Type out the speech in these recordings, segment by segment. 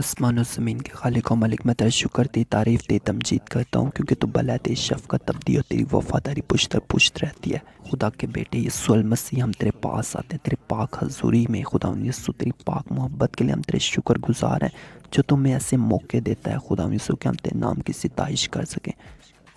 آسمان و زمین کے خالق و مالک، میں تیرا شکر دی تعریف دی تمجید کرتا ہوں، کیونکہ تو بلا تیری شفقت تبدی اور تیری وفاداری پشت پشت رہتی ہے۔ خدا کے بیٹے یسوع المسیح، ہم تیرے پاس آتے ہیں تیرے پاک حضوری میں۔ خدا یسوع تیری پاک محبت کے لیے ہم تیرے شکر گزار ہیں، جو تمہیں ایسے موقع دیتا ہے خدا یسوع کہ ہم تیرے نام کی ستائش کر سکیں۔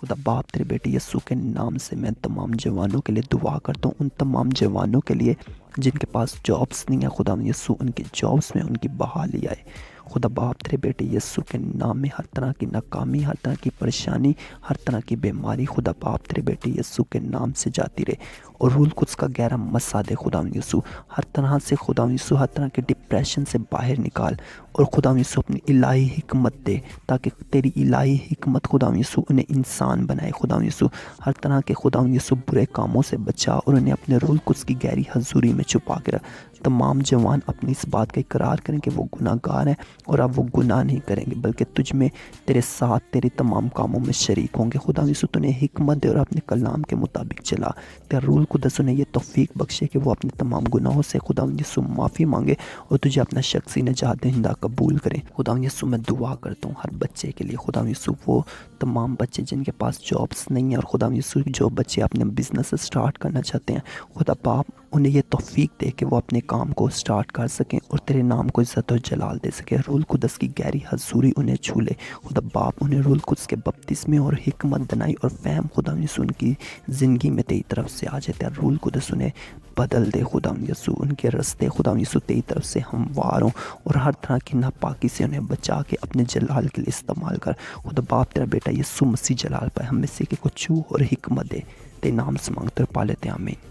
خدا باپ تیرے بیٹے یسوع کے نام سے میں تمام جوانوں کے لیے دعا کرتا ہوں، ان تمام جوانوں کے لیے جن کے پاس جابس نہیں ہے، خدا یسوع ان کی جابس میں ان کی بحالی آئے۔ خدا باپ تیرے بیٹے یسوع کے نام میں ہر طرح کی ناکامی، ہر طرح کی پریشانی، ہر طرح کی بیماری خدا باپ تیرے بیٹے یسوع کے نام سے جاتی رہے، اور روح القدس کا گہرا مسا دے خدا یسوع، ہر طرح سے خدا یسوع، ہر طرح کے ڈپریشن سے باہر نکال، اور خدا یسوع اپنی الہی حکمت دے، تاکہ تیری الہی حکمت خدا یسوع انہیں انسان بنائے۔ خدا یسوع ہر طرح کے خدا یسوع برے کاموں سے بچا، اور انہیں اپنے روح القدس کی گہری حضوری میں چھپا کے رکھ۔ تمام جوان اپنی اس بات کا اقرار کریں کہ وہ گناہ گار ہیں، اور اب وہ گناہ نہیں کریں گے، بلکہ تجھ میں تیرے ساتھ تیرے تمام کاموں میں شریک ہوں گے۔ خدا یسوع تو انہیں حکمت دے اور اپنے کلام کے مطابق چلا۔ تیرا روح القدس انہیں یہ توفیق بخشے کہ وہ اپنے تمام گناہوں سے خدا یسوع معافی مانگے، اور تجھے اپنا شخصی نجات دہندہ قبول کریں۔ خدا یسوع میں دعا کرتا ہوں ہر بچے کے لیے، خدا یسوع وہ تمام بچے جن کے پاس جابس نہیں ہیں، اور خدا یسوع جو بچے اپنے بزنس سٹارٹ کرنا چاہتے ہیں، خدا باپ انہیں یہ توفیق دے کہ وہ اپنے کام کو سٹارٹ کر سکیں اور تیرے نام کو عزت و جلال دے سکیں۔ روح القدس کی گہری حضوری انہیں چھو لے۔ خدا باپ انہیں روح القدس کے بپتسمے اور حکمت دنائی اور فہم خدا یسوع ان کی زندگی میں تیری طرف سے آ جاتے ہیں۔ روح القدس انہیں بدل دے خدا یسوع، ان کے رستے خدا یسوع تیری طرف سے ہموار ہوں، اور ہر طرح کی ناپاکی سے انہیں بچا کے اپنے جلال کے لیے استعمال کر۔ خدا باپ تیرا بیٹا یسوع مسیح جلال پائے، ہم میں سے کہ کو چھو اور حکمت دے، تیرے نام سے مانگتے اور پا لیتے ہیں، آمین۔